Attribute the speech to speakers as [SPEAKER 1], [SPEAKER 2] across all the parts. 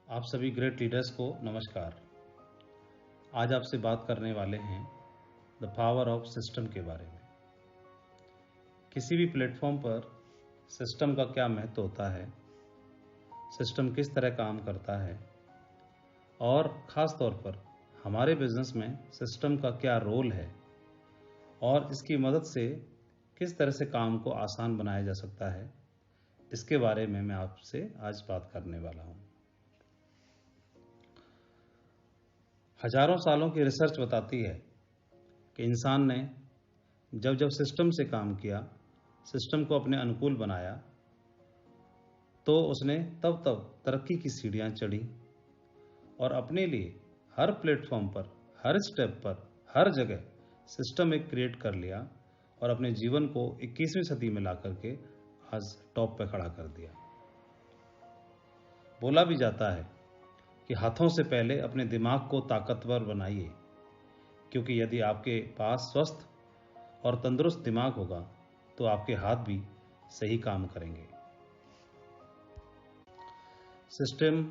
[SPEAKER 1] आप सभी great leaders को नमस्कार। आज आपसे बात करने वाले हैं द पावर ऑफ सिस्टम के बारे में। किसी भी प्लेटफॉर्म पर सिस्टम का क्या महत्व होता है, सिस्टम किस तरह काम करता है और ख़ास तौर पर हमारे बिजनेस में सिस्टम का क्या रोल है और इसकी मदद से किस तरह से काम को आसान बनाया जा सकता है, इसके बारे में मैं आपसे आज बात करने वाला हूँ। हजारों सालों की रिसर्च बताती है कि इंसान ने जब जब सिस्टम से काम किया, सिस्टम को अपने अनुकूल बनाया, तो उसने तब तब तरक्की की सीढ़ियां चढ़ी और अपने लिए हर प्लेटफॉर्म पर, हर स्टेप पर, हर जगह सिस्टम एक क्रिएट कर लिया और अपने जीवन को 21वीं सदी में ला करके आज टॉप पे खड़ा कर दिया। बोला भी जाता है कि हाथों से पहले अपने दिमाग को ताकतवर बनाइए, क्योंकि यदि आपके पास स्वस्थ और तंदुरुस्त दिमाग होगा तो आपके हाथ भी सही काम करेंगे। सिस्टम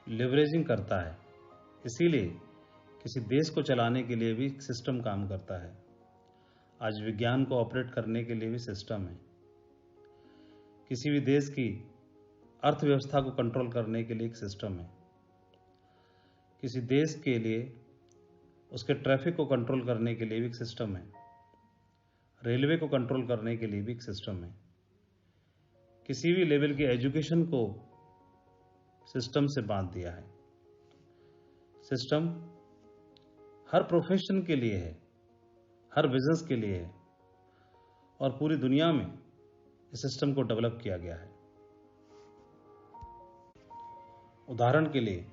[SPEAKER 1] लिवरेजिंग करता है, इसीलिए किसी देश को चलाने के लिए भी सिस्टम काम करता है। आज विज्ञान को ऑपरेट करने के लिए भी सिस्टम है। किसी भी देश की अर्थव्यवस्था को कंट्रोल करने के लिए एक सिस्टम है। किसी देश के लिए उसके ट्रैफिक को कंट्रोल करने के लिए भी एक सिस्टम है। रेलवे को कंट्रोल करने के लिए भी एक सिस्टम है। किसी भी लेवल की एजुकेशन को सिस्टम से बांध दिया है। सिस्टम हर प्रोफेशन के लिए है, हर बिजनेस के लिए है और पूरी दुनिया में इस सिस्टम को डेवलप किया गया है। उदाहरण के लिए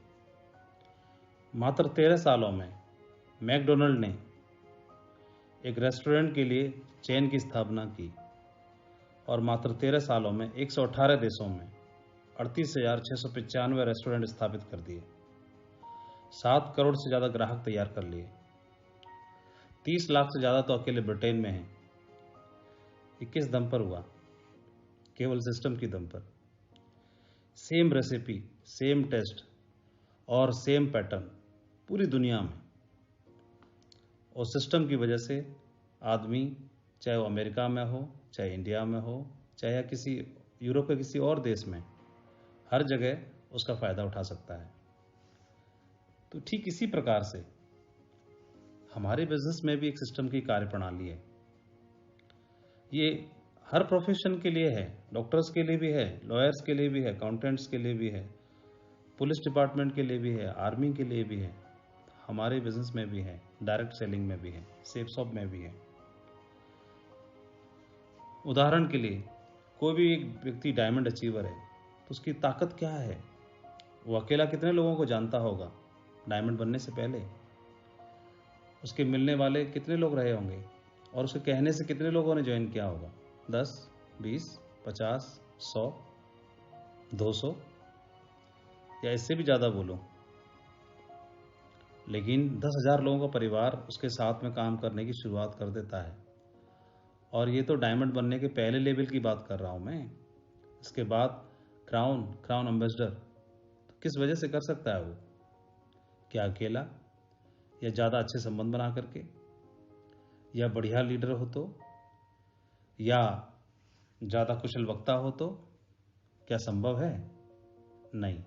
[SPEAKER 1] मात्र 13 सालों में मैकडोनल्ड ने एक रेस्टोरेंट के लिए चेन की स्थापना की और मात्र 13 सालों में 118 देशों में 38,695 रेस्टोरेंट स्थापित कर दिए। 7 करोड़ से ज़्यादा ग्राहक तैयार कर लिए। 30 लाख से ज़्यादा तो अकेले ब्रिटेन में हैं। ये किस दम पर हुआ? केवल सिस्टम की दम पर। सेम रेसिपी, सेम टेस्ट और सेम पैटर्न पूरी दुनिया में, और सिस्टम की वजह से आदमी, चाहे वो अमेरिका में हो, चाहे इंडिया में हो, चाहे किसी यूरोप के किसी और देश में, हर जगह उसका फ़ायदा उठा सकता है। तो ठीक इसी प्रकार से हमारे बिजनेस में भी एक सिस्टम की कार्यप्रणाली है। ये हर प्रोफेशन के लिए है, डॉक्टर्स के लिए भी है, लॉयर्स के लिए भी है, अकाउंटेंट्स के लिए भी है, पुलिस डिपार्टमेंट के लिए भी है, आर्मी के लिए भी है, हमारे बिजनेस में भी है, डायरेक्ट सेलिंग में भी है, सेफ शॉप में भी है। उदाहरण के लिए कोई भी एक व्यक्ति डायमंड अचीवर है तो उसकी ताकत क्या है? वो अकेला कितने लोगों को जानता होगा डायमंड बनने से पहले? उसके मिलने वाले कितने लोग रहे होंगे और उसके कहने से कितने लोगों ने ज्वाइन किया होगा? 10, 20, 50, 100, 200 या इससे भी ज़्यादा बोलो, लेकिन 10,000 लोगों का परिवार उसके साथ में काम करने की शुरुआत कर देता है। और ये तो डायमंड बनने के पहले लेवल की बात कर रहा हूँ मैं। इसके बाद क्राउन एम्बेसडर तो किस वजह से कर सकता है वो? क्या अकेला, या ज़्यादा अच्छे संबंध बना करके, या बढ़िया लीडर हो तो, या ज़्यादा कुशल वक्ता हो तो? क्या संभव है? नहीं।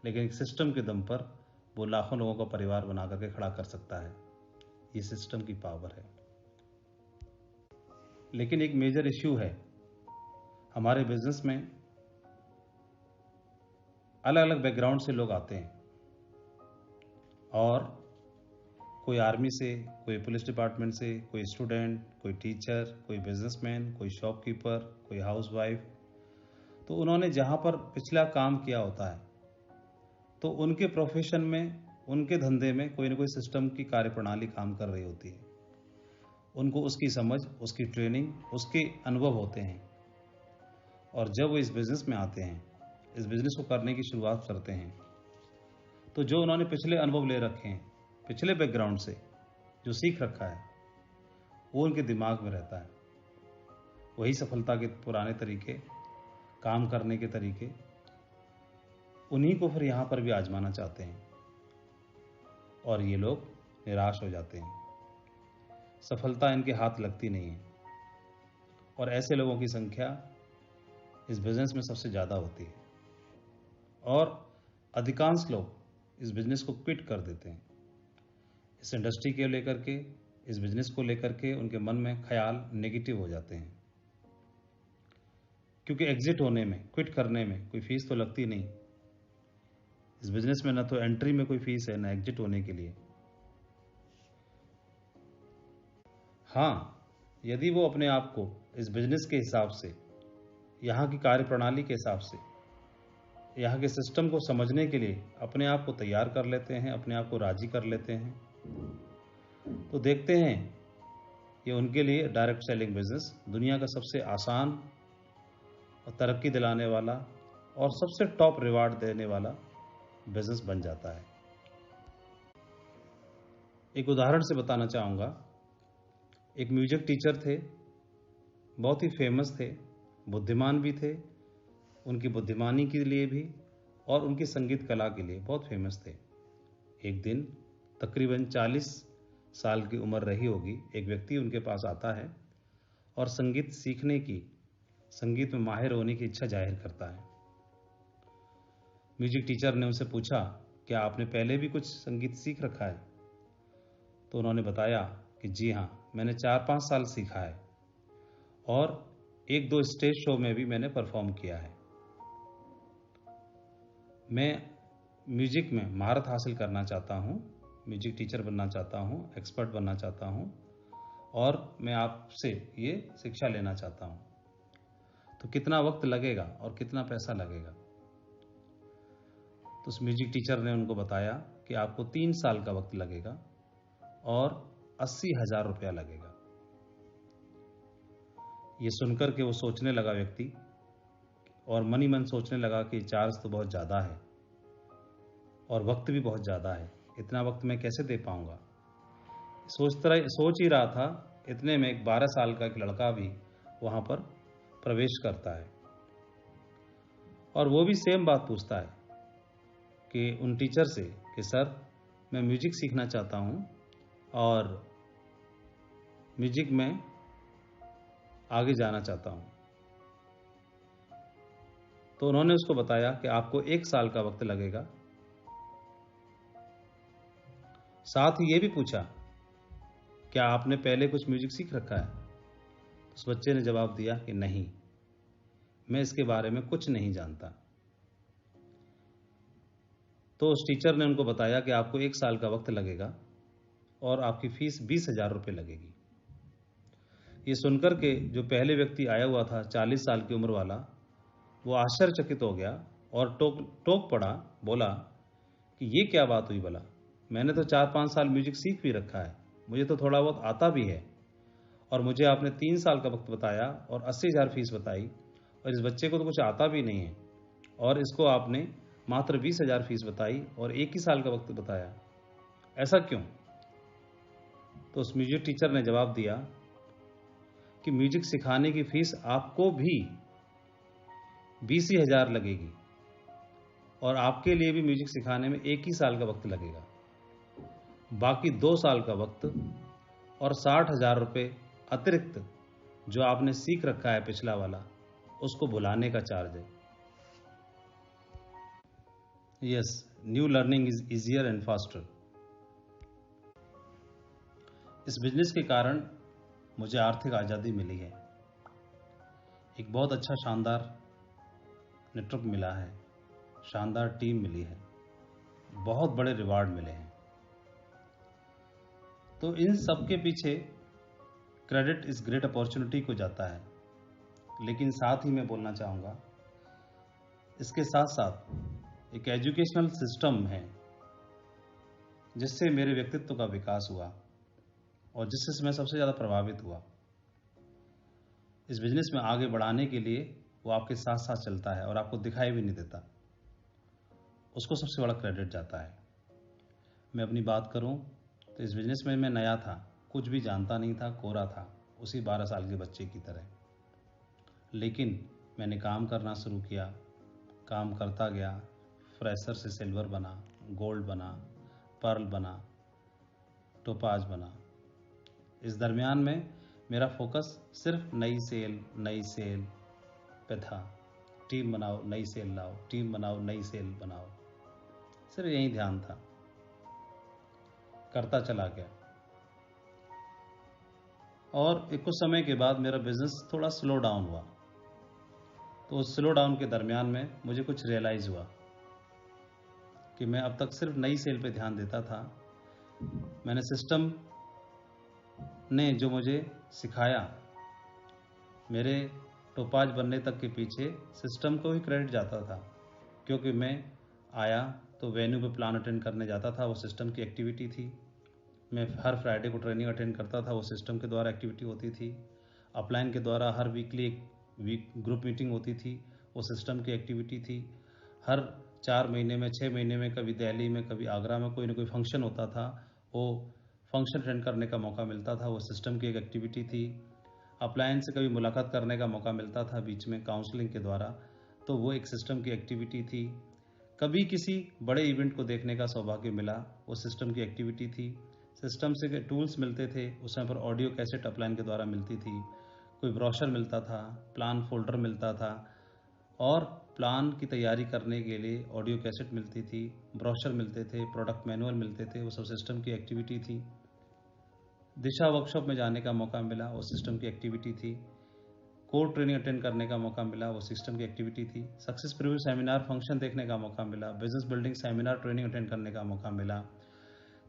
[SPEAKER 1] लेकिन एक सिस्टम के दम पर वो लाखों लोगों का परिवार बना करके खड़ा कर सकता है। ये सिस्टम की पावर है। लेकिन एक मेजर इश्यू है, हमारे बिजनेस में अलग अलग बैकग्राउंड से लोग आते हैं और कोई आर्मी से, कोई पुलिस डिपार्टमेंट से, कोई स्टूडेंट, कोई टीचर, कोई बिजनेसमैन, कोई शॉपकीपर, कोई हाउसवाइफ। तो उन्होंने जहाँ पर पिछला काम किया होता है तो उनके प्रोफेशन में, उनके धंधे में कोई ना कोई सिस्टम की कार्यप्रणाली काम कर रही होती है। उनको उसकी समझ, उसकी ट्रेनिंग, उसके अनुभव होते हैं और जब वो इस बिज़नेस में आते हैं, इस बिज़नेस को करने की शुरुआत करते हैं, तो जो उन्होंने पिछले अनुभव ले रखे हैं, पिछले बैकग्राउंड से जो सीख रखा है, वो उनके दिमाग में रहता है। वही सफलता के पुराने तरीके, काम करने के तरीके, उन्हीं को फिर यहाँ पर भी आजमाना चाहते हैं और ये लोग निराश हो जाते हैं। सफलता इनके हाथ लगती नहीं है और ऐसे लोगों की संख्या इस बिज़नेस में सबसे ज़्यादा होती है और अधिकांश लोग इस बिज़नेस को क्विट कर देते हैं। इस इंडस्ट्री के लेकर के, इस बिज़नेस को लेकर के उनके मन में ख्याल नेगेटिव हो जाते हैं, क्योंकि एग्जिट होने में, क्विट करने में कोई फीस तो लगती नहीं। इस बिज़नेस में ना तो एंट्री में कोई फीस है, ना एग्जिट होने के लिए। हाँ, यदि वो अपने आप को इस बिज़नेस के हिसाब से, यहाँ की कार्यप्रणाली के हिसाब से, यहाँ के सिस्टम को समझने के लिए अपने आप को तैयार कर लेते हैं, अपने आप को राज़ी कर लेते हैं, तो देखते हैं ये उनके लिए डायरेक्ट सेलिंग बिज़नेस दुनिया का सबसे आसान और तरक्की दिलाने वाला और सबसे टॉप रिवार्ड देने वाला बिज़नेस बन जाता है। एक उदाहरण से बताना चाहूँगा। एक म्यूजिक टीचर थे, बहुत ही फेमस थे, बुद्धिमान भी थे, उनकी बुद्धिमानी के लिए भी और उनकी संगीत कला के लिए बहुत फेमस थे। एक दिन तकरीबन 40 साल की उम्र रही होगी, एक व्यक्ति उनके पास आता है और संगीत सीखने की, संगीत में माहिर होने की इच्छा जाहिर करता है। म्यूजिक टीचर ने उनसे पूछा, क्या आपने पहले भी कुछ संगीत सीख रखा है? तो उन्होंने बताया कि जी हाँ, मैंने 4-5 साल सीखा है और 1-2 स्टेज शो में भी मैंने परफॉर्म किया है। मैं म्यूजिक में महारत हासिल करना चाहता हूँ, म्यूजिक टीचर बनना चाहता हूँ, एक्सपर्ट बनना चाहता हूँ और मैं आपसे ये शिक्षा लेना चाहता हूँ। तो कितना वक्त लगेगा और कितना पैसा लगेगा? तो उस म्यूजिक टीचर ने उनको बताया कि आपको 3 साल का वक्त लगेगा और 80,000 रुपया लगेगा। ये सुनकर के वो सोचने लगा व्यक्ति और मन ही मन सोचने लगा कि चार्ज तो बहुत ज़्यादा है और वक्त भी बहुत ज़्यादा है, इतना वक्त मैं कैसे दे पाऊँगा। सोच ही रहा था, इतने में एक 12 साल का एक लड़का भी वहाँ पर प्रवेश करता है और वो भी सेम बात पूछता है कि उन टीचर से कि सर, मैं म्यूजिक सीखना चाहता हूँ और म्यूजिक में आगे जाना चाहता हूँ। तो उन्होंने उसको बताया कि आपको 1 साल का वक्त लगेगा। साथ ही ये भी पूछा, क्या आपने पहले कुछ म्यूजिक सीख रखा है? उस बच्चे ने जवाब दिया कि नहीं, मैं इसके बारे में कुछ नहीं जानता। तो उस टीचर ने उनको बताया कि आपको 1 साल का वक्त लगेगा और आपकी फीस 20,000 रुपये लगेगी। ये सुनकर के जो पहले व्यक्ति आया हुआ था, 40 साल की उम्र वाला, वो आश्चर्यचकित हो गया और टोक पड़ा, बोला कि ये क्या बात हुई भला? मैंने तो 4-5 साल म्यूजिक सीख भी रखा है, मुझे तो थोड़ा बहुत आता भी है और मुझे आपने 3 साल का वक्त बताया और 80,000 फीस बताई और इस बच्चे को तो कुछ आता भी नहीं है और इसको आपने मात्र 20,000 फीस बताई और 1 ही साल का वक्त बताया, ऐसा क्यों? तो उस म्यूजिक टीचर ने जवाब दिया कि म्यूजिक सिखाने की फीस आपको भी 20,000 लगेगी और आपके लिए भी म्यूजिक सिखाने में 1 ही साल का वक्त लगेगा। बाकी 2 साल का वक्त और 60,000 रुपये अतिरिक्त जो आपने सीख रखा है पिछला वाला, उसको भुलाने का चार्ज है। Yes, new learning is easier and faster. इस बिजनेस के कारण मुझे आर्थिक आज़ादी मिली है, एक बहुत अच्छा शानदार नेटवर्क मिला है, शानदार टीम मिली है, बहुत बड़े रिवार्ड मिले हैं। तो इन सब के पीछे क्रेडिट इस ग्रेट अपॉर्चुनिटी को जाता है, लेकिन साथ ही मैं बोलना चाहूँगा, इसके साथ साथ एक एजुकेशनल सिस्टम है जिससे मेरे व्यक्तित्व का विकास हुआ और जिससे मैं सबसे ज़्यादा प्रभावित हुआ। इस बिजनेस में आगे बढ़ाने के लिए वो आपके साथ साथ चलता है और आपको दिखाई भी नहीं देता, उसको सबसे बड़ा क्रेडिट जाता है। मैं अपनी बात करूं तो इस बिजनेस में मैं नया था, कुछ भी जानता नहीं था, कोरा था, उसी 12 साल के बच्चे की तरह। लेकिन मैंने काम करना शुरू किया, काम करता गया, फ्रेशर से सिल्वर बना, गोल्ड बना, पर्ल बना, टोपाज बना। इस दरमियान में मेरा फोकस सिर्फ नई सेल पे था। टीम बनाओ, नई सेल लाओ, टीम बनाओ, नई सेल बनाओ, सिर्फ यही ध्यान था। करता चला गया और कुछ समय के बाद मेरा बिजनेस थोड़ा स्लो डाउन हुआ। तो उस स्लो डाउन के दरमियान में मुझे कुछ रियलाइज़ हुआ कि मैं अब तक सिर्फ नई सेल पे ध्यान देता था। मैंने सिस्टम ने जो मुझे सिखाया, मेरे टोपाज बनने तक के पीछे सिस्टम को ही क्रेडिट जाता था, क्योंकि मैं आया तो वेन्यू पे प्लान अटेंड करने जाता था, वो सिस्टम की एक्टिविटी थी। मैं हर फ्राइडे को ट्रेनिंग अटेंड करता था, वो सिस्टम के द्वारा एक्टिविटी होती थी। अपलाइन के द्वारा हर वीकली एक ग्रुप मीटिंग होती थी, वो सिस्टम की एक्टिविटी थी। हर 4 महीने में, 6 महीने में, कभी दिल्ली में, कभी आगरा में कोई ना कोई फंक्शन होता था, वो फंक्शन अटेंड करने का मौका मिलता था, वो सिस्टम की एक एक्टिविटी थी। अपलाइन से कभी मुलाकात करने का मौका मिलता था बीच में काउंसलिंग के द्वारा, तो वो एक सिस्टम की एक्टिविटी थी। कभी किसी बड़े इवेंट को देखने का सौभाग्य मिला, वो सिस्टम की एक्टिविटी थी। सिस्टम से टूल्स मिलते थे, उस समय पर ऑडियो कैसेट अपलाइन के द्वारा मिलती थी, कोई ब्रोशर मिलता था, प्लान फोल्डर मिलता था, और प्लान की तैयारी करने के लिए ऑडियो कैसेट मिलती थी, ब्रोशर मिलते थे, प्रोडक्ट मैनुअल मिलते थे, वो सब सिस्टम की एक्टिविटी थी। दिशा वर्कशॉप में जाने का मौका मिला, वो सिस्टम की एक्टिविटी थी। कोर ट्रेनिंग अटेंड करने का मौका मिला, वो सिस्टम की एक्टिविटी थी। सक्सेस प्रीव्यू सेमिनार फंक्शन देखने का मौका मिला, business building seminar training attend करने का मौका मिला।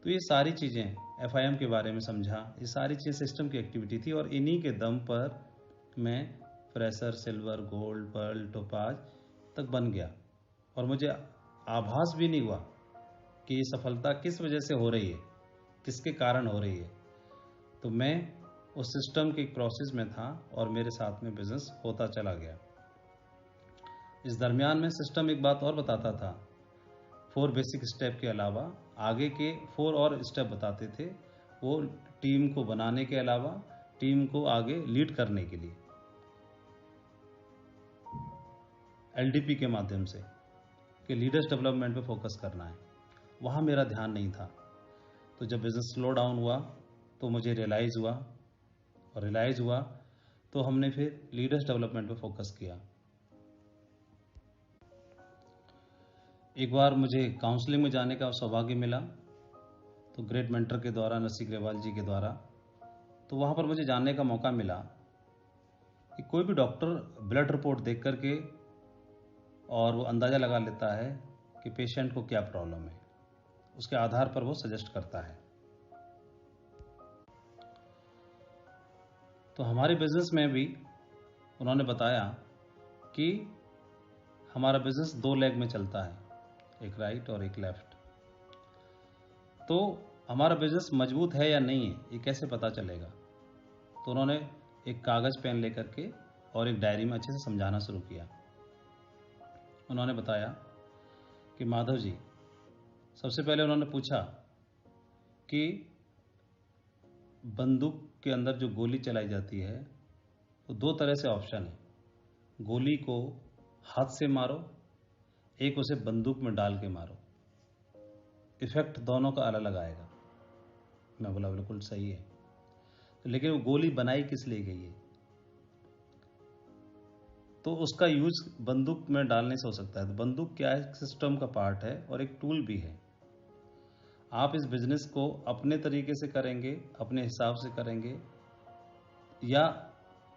[SPEAKER 1] तो ये सारी चीज़ें, FIM के बारे में समझा, ये सारी चीज़ें सिस्टम की एक्टिविटी थी, और इन्हीं के दम पर मैं fresher, silver, gold, pearl, topaz तक बन गया। और मुझे आभास भी नहीं हुआ कि ये सफलता किस वजह से हो रही है, किसके कारण हो रही है। तो मैं उस सिस्टम के प्रोसेस में था और मेरे साथ में बिजनेस होता चला गया। इस दरमियान में सिस्टम एक बात और बताता था, 4 बेसिक स्टेप के अलावा आगे के 4 और स्टेप बताते थे, वो टीम को बनाने के अलावा टीम को आगे लीड करने के लिए LDP के माध्यम से, कि लीडर्स डेवलपमेंट पे फोकस करना है। वहाँ मेरा ध्यान नहीं था। तो जब बिज़नेस स्लो डाउन हुआ तो मुझे रियलाइज़ हुआ, और रियलाइज़ हुआ तो हमने फिर लीडर्स डेवलपमेंट पे फोकस किया। एक बार मुझे काउंसलिंग में जाने का सौभाग्य मिला, तो ग्रेट मेंटर के द्वारा, नरसिंह ग्रेवाल जी के द्वारा, तो वहाँ पर मुझे जानने का मौका मिला कि कोई भी डॉक्टर ब्लड रिपोर्ट देख करके और वो अंदाज़ा लगा लेता है कि पेशेंट को क्या प्रॉब्लम है, उसके आधार पर वो सजेस्ट करता है। तो हमारे बिजनेस में भी उन्होंने बताया कि हमारा बिजनेस 2 लेग में चलता है, एक राइट और एक लेफ्ट। तो हमारा बिजनेस मजबूत है या नहीं है, ये कैसे पता चलेगा। तो उन्होंने एक कागज़ पेन लेकर के और एक डायरी में अच्छे से समझाना शुरू किया। उन्होंने बताया कि माधव जी, सबसे पहले उन्होंने पूछा कि बंदूक के अंदर जो गोली चलाई जाती है, तो 2 तरह से ऑप्शन है। गोली को हाथ से मारो, एक उसे बंदूक में डाल के मारो, इफेक्ट दोनों का अलग अलग आएगा। मैं बोला बिल्कुल सही है, लेकिन वो गोली बनाई किस लिए गई है, तो उसका यूज बंदूक में डालने से हो सकता है। तो बंदूक क्या है, सिस्टम का पार्ट है और एक टूल भी है। आप इस बिजनेस को अपने तरीके से करेंगे, अपने हिसाब से करेंगे, या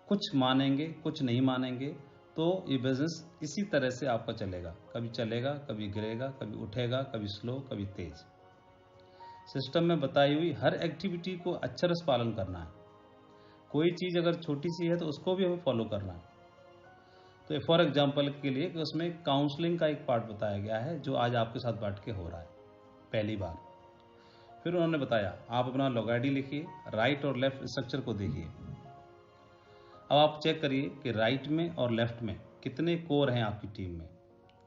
[SPEAKER 1] कुछ मानेंगे कुछ नहीं मानेंगे, तो ये बिजनेस इसी तरह से आपका चलेगा। कभी चलेगा, कभी गिरेगा, कभी उठेगा, कभी स्लो, कभी तेज। सिस्टम में बताई हुई हर एक्टिविटी को अक्षर से पालन करना है। कोई चीज़ अगर छोटी सी है तो उसको भी हमें फॉलो करना है। तो फॉर एग्जाम्पल के लिए कि उसमें काउंसलिंग का एक पार्ट बताया गया है, जो आज आपके साथ बैठ के हो रहा है पहली बार। फिर उन्होंने बताया, आप अपना लॉग ID लिखिए, राइट और लेफ्ट स्ट्रक्चर को देखिए। अब आप चेक करिए कि राइट में और लेफ्ट में कितने कोर हैं आपकी टीम में,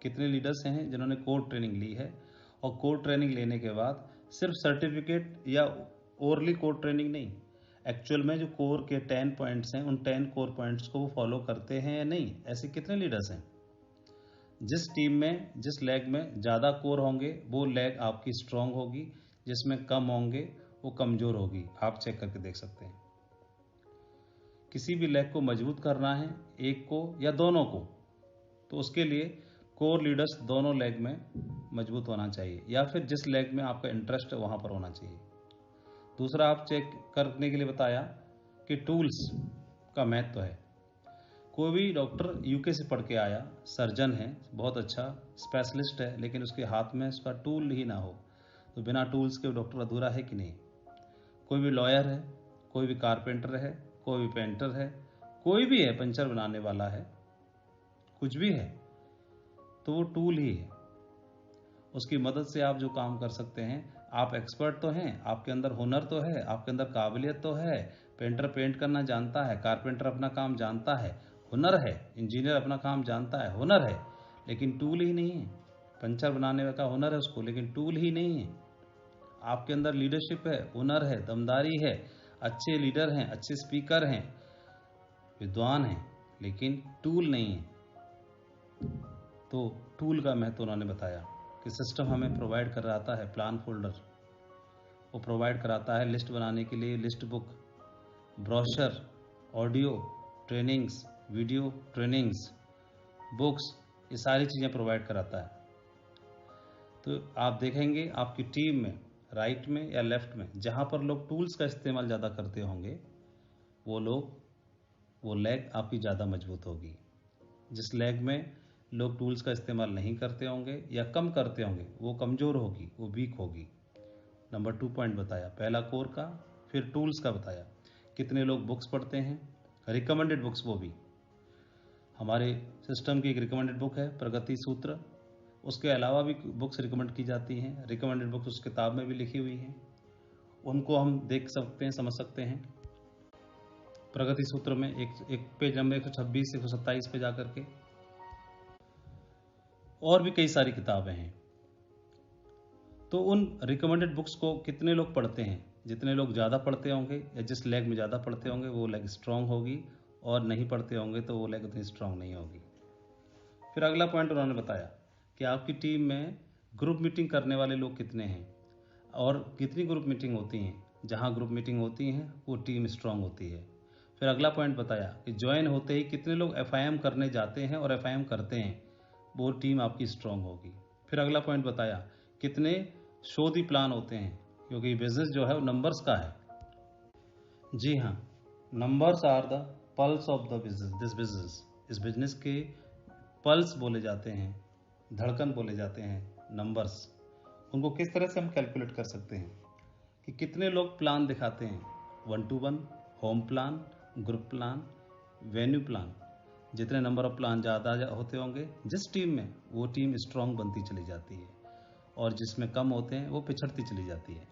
[SPEAKER 1] कितने लीडर्स हैं जिन्होंने कोर ट्रेनिंग ली है, और कोर ट्रेनिंग लेने के बाद सिर्फ सर्टिफिकेट या ओरली कोर ट्रेनिंग नहीं, एक्चुअल में जो कोर के 10 पॉइंट्स हैं, उन 10 कोर पॉइंट्स को वो फॉलो करते हैं या नहीं, ऐसे कितने लीडर्स हैं। जिस टीम में जिस लेग में ज़्यादा कोर होंगे वो लेग आपकी स्ट्रांग होगी, जिसमें कम होंगे वो कमज़ोर होगी। आप चेक करके देख सकते हैं। किसी भी लेग को मजबूत करना है, एक को या दोनों को, तो उसके लिए कोर लीडर्स दोनों लेग में मजबूत होना चाहिए, या फिर जिस लेग में आपका इंटरेस्ट है वहाँ पर होना चाहिए। दूसरा आप चेक करने के लिए बताया कि टूल्स का महत्व है। कोई भी डॉक्टर यूके से पढ़ के आया, सर्जन है, बहुत अच्छा स्पेशलिस्ट है, लेकिन उसके हाथ में उसका टूल ही ना हो तो बिना टूल्स के डॉक्टर अधूरा है कि नहीं। कोई भी लॉयर है, कोई भी कारपेंटर है, कोई भी पेंटर है, कोई भी है, पंचर बनाने वाला है, कुछ भी है, तो वो टूल ही है। उसकी मदद से आप जो काम कर सकते हैं, आप एक्सपर्ट तो हैं, आपके अंदर हुनर तो है, आपके अंदर काबिलियत तो है। पेंटर पेंट करना जानता है, कारपेंटर अपना काम जानता है, हुनर है। इंजीनियर अपना काम जानता है, हुनर है, लेकिन टूल ही नहीं है। पंचर बनाने का हुनर है उसको, लेकिन टूल ही नहीं है। आपके अंदर लीडरशिप है, हुनर है, दमदारी है, अच्छे लीडर हैं, अच्छे स्पीकर हैं, विद्वान हैं, लेकिन टूल नहीं है। तो टूल का महत्व उन्होंने बताया कि सिस्टम हमें प्रोवाइड कराता है, प्लान फोल्डर वो प्रोवाइड कराता है लिस्ट बनाने के लिए, list book, brochure, audio trainings, video trainings, books, ये सारी चीज़ें प्रोवाइड कराता है। तो आप देखेंगे आपकी टीम में राइट में या लेफ्ट में जहाँ पर लोग टूल्स का इस्तेमाल ज़्यादा करते होंगे वो लेग आपकी ज़्यादा मजबूत होगी। जिस लेग में लोग टूल्स का इस्तेमाल नहीं करते होंगे या कम करते होंगे वो कमज़ोर होगी, वो वीक होगी। नंबर 2 पॉइंट बताया, पहला कोर का, फिर टूल्स का बताया। कितने लोग बुक्स पढ़ते हैं, रिकमेंडेड बुक्स, वो भी हमारे सिस्टम की एक रिकमेंडेड बुक है प्रगति सूत्र, उसके अलावा भी बुक्स रिकमेंड की जाती हैं। रिकमेंडेड बुक्स उस किताब में भी लिखी हुई हैं, उनको हम देख सकते हैं, समझ सकते हैं। प्रगति सूत्र में एक पेज नंबर 126 127 पे जाकर के, और भी कई सारी किताबें हैं। तो उन रिकमेंडेड बुक्स को कितने लोग पढ़ते हैं, जितने लोग ज़्यादा पढ़ते होंगे या जिस लेग में ज़्यादा पढ़ते होंगे वो लेग स्ट्रांग होगी, और नहीं पढ़ते होंगे तो वो लेग उतनी स्ट्रांग नहीं होगी। फिर अगला पॉइंट उन्होंने बताया कि आपकी टीम में ग्रुप मीटिंग करने वाले लोग कितने हैं और कितनी ग्रुप मीटिंग होती हैं। जहाँ ग्रुप मीटिंग होती हैं वो टीम स्ट्रांग होती है। फिर अगला पॉइंट बताया कि ज्वाइन होते ही कितने लोग FIM करने जाते हैं और FIM करते हैं, वो टीम आपकी स्ट्रांग होगी। फिर अगला पॉइंट बताया कितने शोधी प्लान होते हैं, क्योंकि बिजनेस जो है वो नंबर्स का है। जी हाँ, numbers are the pulse of the business, this business, इस बिजनेस के पल्स बोले जाते हैं, धड़कन बोले जाते हैं नंबर्स। उनको किस तरह से हम कैलकुलेट कर सकते हैं कि कितने लोग प्लान दिखाते हैं, 1 to 1, home plan, group plan, venue plan. जितने नंबर ऑफ प्लान ज़्यादा होते होंगे जिस टीम में, वो टीम स्ट्रांग बनती चली जाती है, और जिसमें कम होते हैं वो पिछड़ती चली जाती है।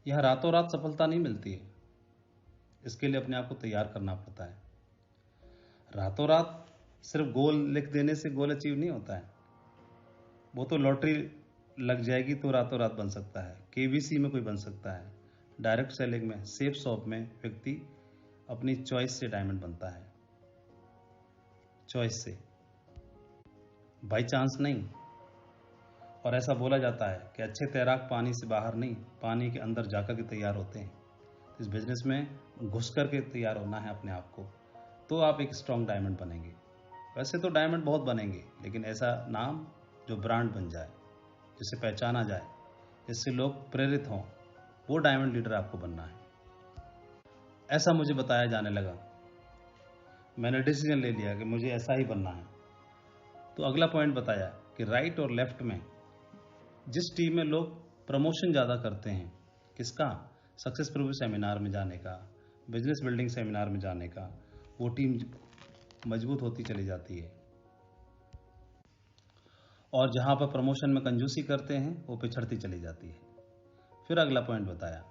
[SPEAKER 1] यह रातों रात सफलता नहीं मिलती है, इसके लिए अपने आप को तैयार करना पड़ता है। रातों रात सिर्फ गोल लिख देने से गोल अचीव नहीं होता है। वो तो लॉटरी लग जाएगी तो रातों रात बन सकता है, KBC में कोई बन सकता है, डायरेक्ट सेलिंग में, सेफ शॉप में व्यक्ति अपनी चॉइस से डायमंड बनता है, चॉइस से, बाई चांस नहीं। और ऐसा बोला जाता है कि अच्छे तैराक पानी से बाहर नहीं, पानी के अंदर जाकर के तैयार होते हैं। इस बिजनेस में घुस कर के तैयार होना है अपने आप को, तो आप एक स्ट्रॉन्ग डायमंड बनेंगे। वैसे तो डायमंड बहुत बनेंगे, लेकिन ऐसा नाम जो ब्रांड बन जाए, जिससे पहचाना जाए, जिससे लोग प्रेरित हों, वो डायमंड लीडर आपको बनना है। ऐसा मुझे बताया जाने लगा, मैंने डिसीजन ले लिया कि मुझे ऐसा ही बनना है। तो अगला पॉइंट बताया कि राइट और लेफ्ट में जिस टीम में लोग प्रमोशन ज़्यादा करते हैं, किसका, सक्सेस प्रूफ सेमिनार में जाने का, बिजनेस बिल्डिंग सेमिनार में जाने का, वो टीम मजबूत होती चली जाती है। और जहाँ पर प्रमोशन में कंजूसी करते हैं वो पिछड़ती चली जाती है। फिर अगला पॉइंट बताया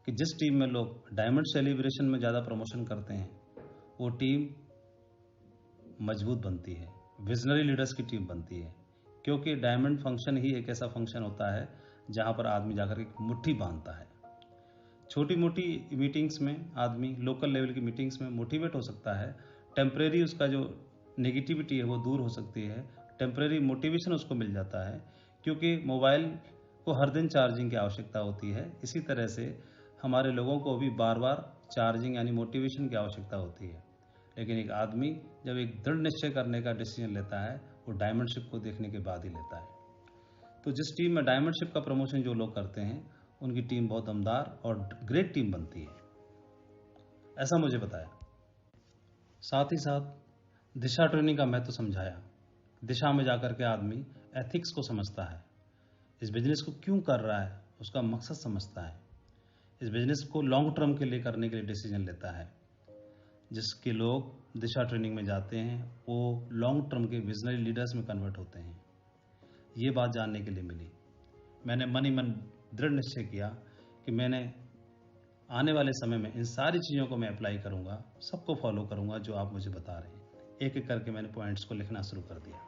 [SPEAKER 1] कि जिस टीम में लोग डायमंड सेलिब्रेशन में ज़्यादा प्रमोशन करते हैं वो टीम मजबूत बनती है, विजनरी लीडर्स की टीम बनती है। क्योंकि डायमंड फंक्शन ही एक ऐसा फंक्शन होता है जहाँ पर आदमी जाकर एक मुट्ठी बांधता है। छोटी मोटी मीटिंग्स में आदमी लोकल लेवल की मीटिंग्स में मोटिवेट हो सकता है, टेम्परेरी उसका जो नेगेटिविटी है वो दूर हो सकती है, टेम्परेरी मोटिवेशन उसको मिल जाता है, क्योंकि मोबाइल को हर दिन चार्जिंग की आवश्यकता होती है। इसी तरह से हमारे लोगों को भी बार बार चार्जिंग यानी मोटिवेशन की आवश्यकता होती है। लेकिन एक आदमी जब एक दृढ़ निश्चय करने का डिसीजन लेता है वो डायमंड शिप को देखने के बाद ही लेता है। तो जिस टीम में डायमंड शिप का प्रमोशन जो लोग करते हैं उनकी टीम बहुत दमदार और ग्रेट टीम बनती है, ऐसा मुझे बताया। साथ ही साथ दिशा ट्रेनिंग का महत्व समझाया। दिशा में जाकर के आदमी एथिक्स को समझता है, इस बिजनेस को क्यों कर रहा है उसका मकसद समझता है, इस बिजनेस को लॉन्ग टर्म के लिए करने के लिए डिसीजन लेता है। जिसके लोग दिशा ट्रेनिंग में जाते हैं वो लॉन्ग टर्म के विजनरी लीडर्स में कन्वर्ट होते हैं। ये बात जानने के लिए मिली। मैंने मन ही मन दृढ़ निश्चय किया कि मैंने आने वाले समय में इन सारी चीज़ों को मैं अप्लाई करूँगा, सबको फॉलो करूँगा जो आप मुझे बता रहे हैं। एक एक करके मैंने पॉइंट्स को लिखना शुरू कर दिया।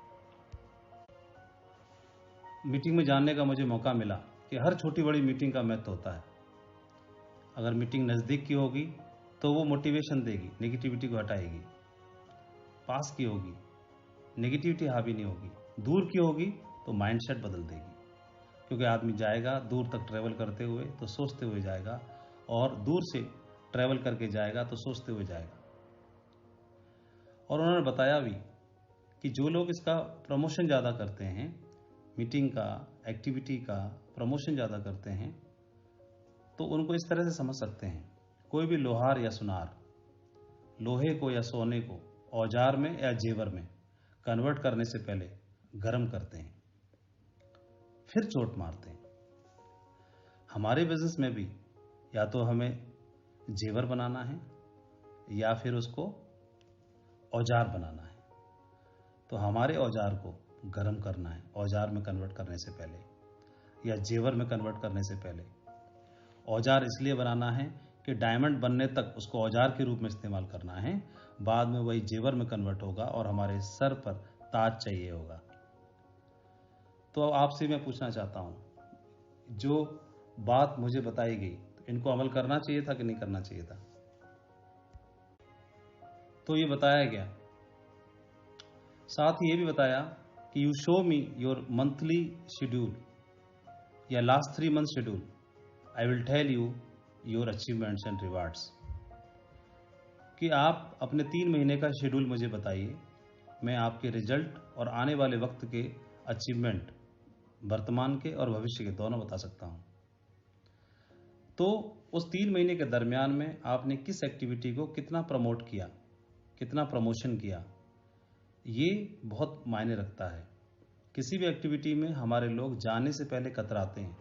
[SPEAKER 1] मीटिंग में जानने का मुझे मौका मिला कि हर छोटी बड़ी मीटिंग का महत्व होता है। अगर मीटिंग नज़दीक की होगी तो वो मोटिवेशन देगी, नेगेटिविटी को हटाएगी। पास की होगी, नेगेटिविटी हावी नहीं होगी। दूर की होगी तो माइंडसेट बदल देगी, क्योंकि आदमी जाएगा दूर तक ट्रैवल करते हुए तो सोचते हुए जाएगा, और दूर से ट्रैवल करके जाएगा तो सोचते हुए जाएगा। और उन्होंने बताया भी कि जो लोग इसका प्रमोशन ज़्यादा करते हैं, मीटिंग का, एक्टिविटी का प्रमोशन ज़्यादा करते हैं, तो उनको इस तरह से समझ सकते हैं। कोई भी लोहार या सुनार लोहे को या सोने को औजार में या जेवर में कन्वर्ट करने से पहले गर्म करते हैं, फिर चोट मारते हैं। हमारे बिजनेस में भी या तो हमें जेवर बनाना है या फिर उसको औजार बनाना है। तो हमारे औजार को गर्म करना है औजार में कन्वर्ट करने से पहले या जेवर में कन्वर्ट करने से पहले। औजार इसलिए बनाना है कि डायमंड बनने तक उसको औजार के रूप में इस्तेमाल करना है, बाद में वही जेवर में कन्वर्ट होगा और हमारे सर पर ताज चाहिए होगा। तो आपसे मैं पूछना चाहता हूँ, जो बात मुझे बताई गई तो इनको अमल करना चाहिए था कि नहीं करना चाहिए था? तो ये बताया गया। साथ ही ये भी बताया कि you show me your monthly schedule या last 3 month schedule, I will tell you your achievements and rewards. कि आप अपने 3 महीने का शेड्यूल मुझे बताइए, मैं आपके रिजल्ट और आने वाले वक्त के अचीवमेंट, वर्तमान के और भविष्य के दोनों बता सकता हूँ। तो उस 3 महीने के दरमियान में आपने किस एक्टिविटी को कितना प्रमोट किया, कितना प्रमोशन किया, ये बहुत मायने रखता है। किसी भी एक्टिविटी में हमारे लोग जाने से पहले कतराते हैं,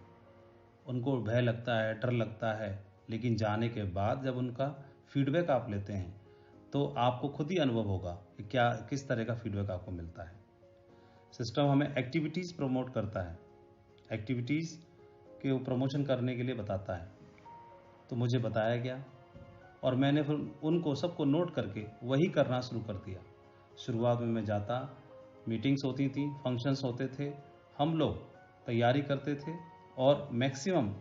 [SPEAKER 1] उनको भय लगता है, डर लगता है, लेकिन जाने के बाद जब उनका फीडबैक आप लेते हैं तो आपको खुद ही अनुभव होगा कि क्या किस तरह का फीडबैक आपको मिलता है। सिस्टम हमें एक्टिविटीज़ प्रमोट करता है, एक्टिविटीज़ के प्रमोशन करने के लिए बताता है। तो मुझे बताया गया और मैंने फिर उनको सबको नोट करके वही करना शुरू कर दिया। शुरुआत में मैं जाता, मीटिंग्स होती थी, फंक्शंस होते थे, हम लोग तैयारी करते थे और मैक्सिमम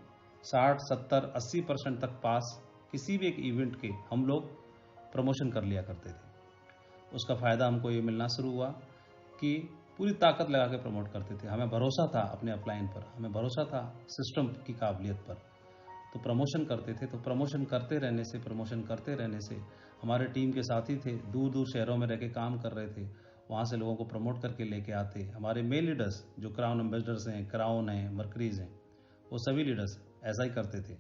[SPEAKER 1] 60, 70, 80% तक पास किसी भी एक इवेंट के हम लोग प्रमोशन कर लिया करते थे। उसका फ़ायदा हमको ये मिलना शुरू हुआ कि पूरी ताकत लगा के प्रमोट करते थे। हमें भरोसा था अपने अपलाइन पर, हमें भरोसा था सिस्टम की काबिलियत पर, तो प्रमोशन करते थे। तो प्रमोशन करते रहने से हमारे टीम के साथी थे, दूर दूर शहरों में रह के काम कर रहे थे, वहाँ से लोगों को प्रमोट करके लेके आते। हमारे मेल लीडर्स जो क्राउन एम्बेसडर्स हैं, क्राउन हैं, मर्करीज हैं, वो सभी लीडर्स ऐसा ही करते थे।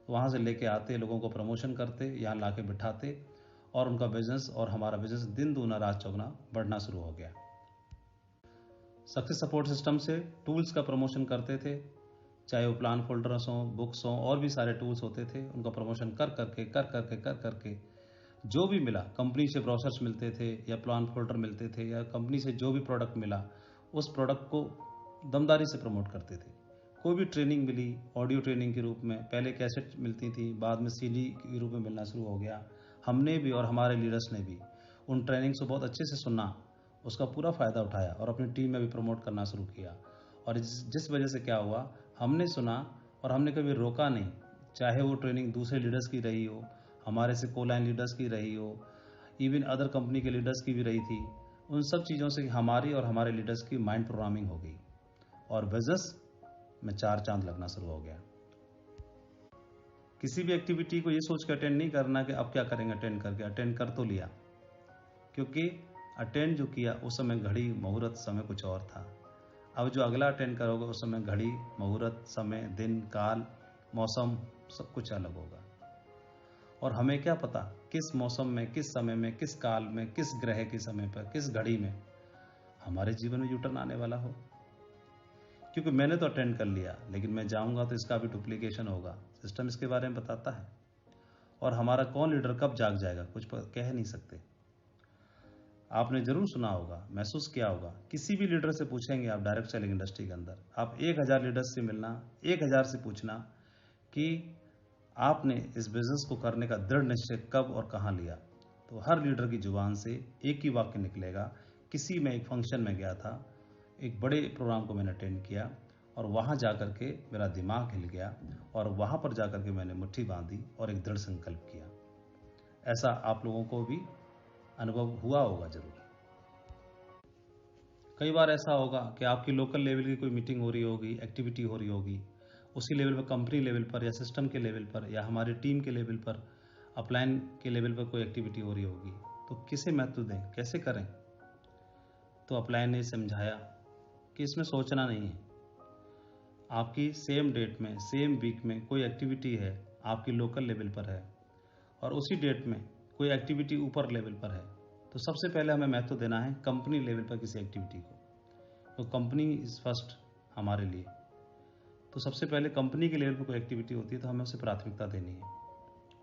[SPEAKER 1] तो वहाँ से लेके आते, लोगों को प्रमोशन करते, यहाँ ला के बिठाते और उनका बिजनेस और हमारा बिजनेस दिन दूना रात चौगुना बढ़ना शुरू हो गया। सक्सेस सपोर्ट सिस्टम से टूल्स का प्रमोशन करते थे, चाहे वो प्लान फोल्डर्स हों, बुक्स हों, और भी सारे टूल्स होते थे। उनका प्रमोशन कर करके जो भी मिला, कंपनी से ब्रोशर्स मिलते थे या प्लान फोल्डर मिलते थे या कंपनी से जो भी प्रोडक्ट मिला उस प्रोडक्ट को दमदारी से प्रमोट करते थे। कोई भी ट्रेनिंग मिली, ऑडियो ट्रेनिंग के रूप में, पहले कैसेट मिलती थी, बाद में सीडी के रूप में मिलना शुरू हो गया। हमने भी और हमारे लीडर्स ने भी उन ट्रेनिंग्स को बहुत अच्छे से सुना, उसका पूरा फ़ायदा उठाया और अपनी टीम में भी प्रमोट करना शुरू किया। और जिस वजह से क्या हुआ, हमने सुना और हमने कभी रोका नहीं, चाहे वो ट्रेनिंग दूसरे लीडर्स की रही हो, हमारे से को लाइन लीडर्स की रही हो, इवन अदर कंपनी के लीडर्स की भी रही थी। उन सब चीज़ों से हमारी और हमारे लीडर्स की माइंड प्रोग्रामिंग हो गई और बिजनेस में 4 चांद लगना शुरू हो गया। किसी भी एक्टिविटी को ये सोच के अटेंड नहीं करना कि अब क्या करेंगे अटेंड करके, अटेंड कर तो लिया, क्योंकि अटेंड जो किया उस समय घड़ी मुहूर्त समय कुछ और था। अब जो अगला अटेंड करोगे उस समय घड़ी मुहूर्त समय दिन काल मौसम सब कुछ अलग होगा। और हमें क्या पता किस मौसम में किस समय में किस काल में किस ग्रह के समय पर किस घड़ी में हमारे जीवन में यूटर्न आने वाला हो। क्योंकि मैंने तो अटेंड कर लिया, लेकिन मैं जाऊंगा तो इसका भी डुप्लीकेशन होगा। सिस्टम इसके बारे में बताता है। और हमारा कौन लीडर कब जाग जाएगा कुछ कह नहीं सकते। आपने जरूर सुना होगा, महसूस किया होगा, किसी भी लीडर से पूछेंगे आप डायरेक्ट सेलिंग इंडस्ट्री के अंदर, आप 1000 लीडर्स से मिलना, 1000 से पूछना कि आपने इस बिजनेस को करने का दृढ़ निश्चय कब और कहां लिया, तो हर लीडर की जुबान से एक ही वाक्य निकलेगा, किसी में एक फंक्शन में गया था, एक बड़े प्रोग्राम को मैंने अटेंड किया और वहां जाकर के मेरा दिमाग हिल गया और वहां पर जाकर के मैंने मुट्ठी बांधी और एक दृढ़ संकल्प किया। ऐसा आप लोगों को भी अनुभव हुआ होगा जरूर। कई बार ऐसा होगा कि आपकी लोकल लेवल की कोई मीटिंग हो रही होगी, एक्टिविटी हो रही होगी, उसी लेवल पर कंपनी लेवल पर या सिस्टम के लेवल पर या हमारी टीम के लेवल पर अपलाइन के लेवल पर कोई एक्टिविटी हो रही होगी, तो किसे महत्व दें, कैसे करें। तो अपलाइन ने समझाया कि इसमें सोचना नहीं है। आपकी सेम डेट में सेम वीक में कोई एक्टिविटी है, आपकी लोकल लेवल पर है और उसी डेट में कोई एक्टिविटी ऊपर लेवल पर है, तो सबसे पहले हमें महत्व देना है कंपनी लेवल पर किसी एक्टिविटी को। तो कंपनी इज फर्स्ट हमारे लिए। तो सबसे पहले कंपनी के लेवल पर कोई एक्टिविटी होती है तो हमें उसे प्राथमिकता देनी है।